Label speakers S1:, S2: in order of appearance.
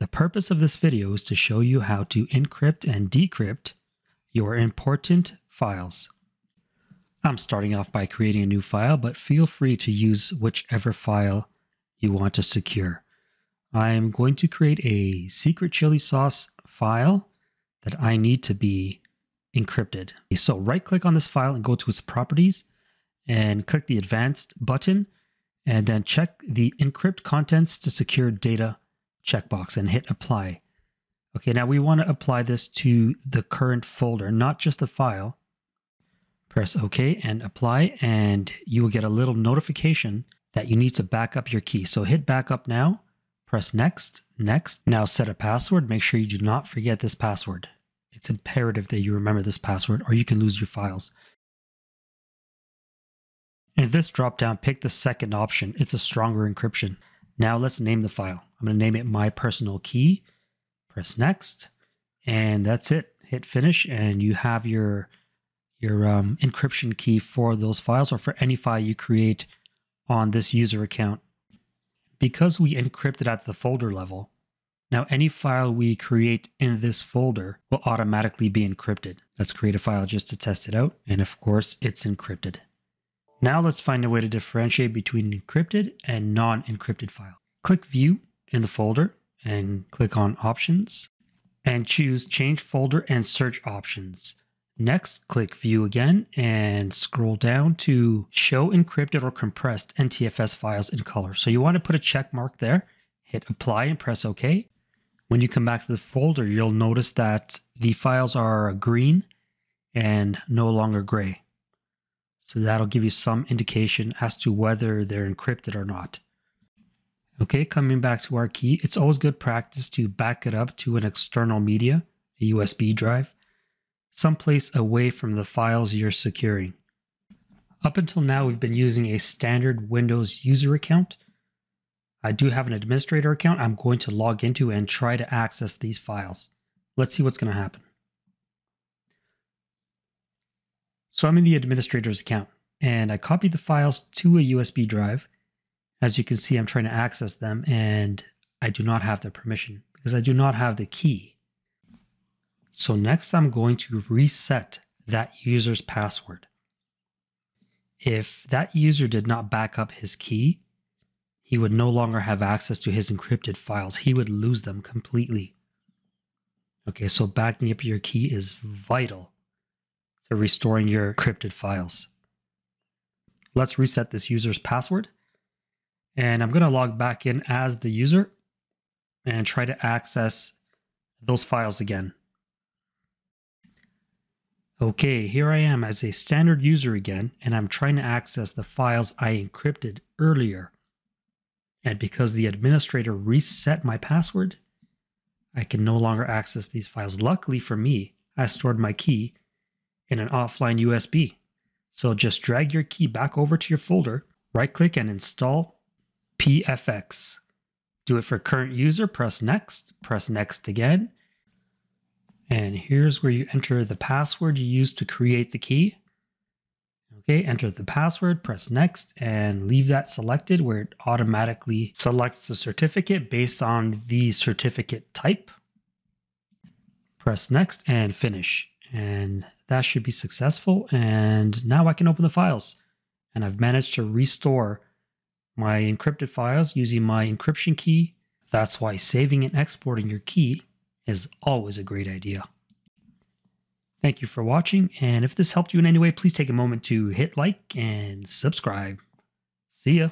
S1: The purpose of this video is to show you how to encrypt and decrypt your important files. I'm starting off by creating a new file, but feel free to use whichever file you want to secure. I'm going to create a secret chili sauce file that I need to be encrypted. So right click on this file and go to its properties and click the advanced button and then check the encrypt contents to secure data checkbox and hit apply. Okay, now we want to apply this to the current folder, not just the file. Press OK and apply, and you will get a little notification that you need to back up your key. So hit backup now, press next, next. Now set a password. Make sure you do not forget this password. It's imperative that you remember this password or you can lose your files. In this drop-down, pick the second option. It's a stronger encryption. Now let's name the file. I'm going to name it My Personal Key. Press next, and that's it. Hit finish, and you have your encryption key for those files or for any file you create on this user account. Because we encrypted at the folder level, now any file we create in this folder will automatically be encrypted. Let's create a file just to test it out, and of course it's encrypted. Now let's find a way to differentiate between encrypted and non-encrypted files. Click View in the folder and click on Options and choose Change Folder and Search Options. Next, click View again and scroll down to Show Encrypted or Compressed NTFS Files in Color. So you want to put a check mark there, hit Apply and press OK. When you come back to the folder, you'll notice that the files are green and no longer gray. So that'll give you some indication as to whether they're encrypted or not. Okay, coming back to our key, it's always good practice to back it up to an external media, a USB drive, someplace away from the files you're securing. Up until now, we've been using a standard Windows user account. I do have an administrator account I'm going to log into and try to access these files. Let's see what's going to happen. So I'm in the administrator's account and I copied the files to a USB drive. As you can see, I'm trying to access them and I do not have the permission because I do not have the key. So next I'm going to reset that user's password. If that user did not back up his key, he would no longer have access to his encrypted files. He would lose them completely. Okay, so backing up your key is vital to restoring your encrypted files. Let's reset this user's password. And I'm going to log back in as the user and try to access those files again. Okay, here I am as a standard user again, and I'm trying to access the files I encrypted earlier. And because the administrator reset my password, I can no longer access these files. Luckily for me, I stored my key in an offline USB. So just drag your key back over to your folder, right click and install PFX. Do it for current user, press next again. And here's where you enter the password you used to create the key. Okay, enter the password, press next, and leave that selected where it automatically selects the certificate based on the certificate type. Press next and finish. And that should be successful. And now I can open the files. And I've managed to restore my encrypted files using my encryption key. That's why saving and exporting your key is always a great idea. Thank you for watching, and if this helped you in any way, please take a moment to hit like and subscribe. See ya.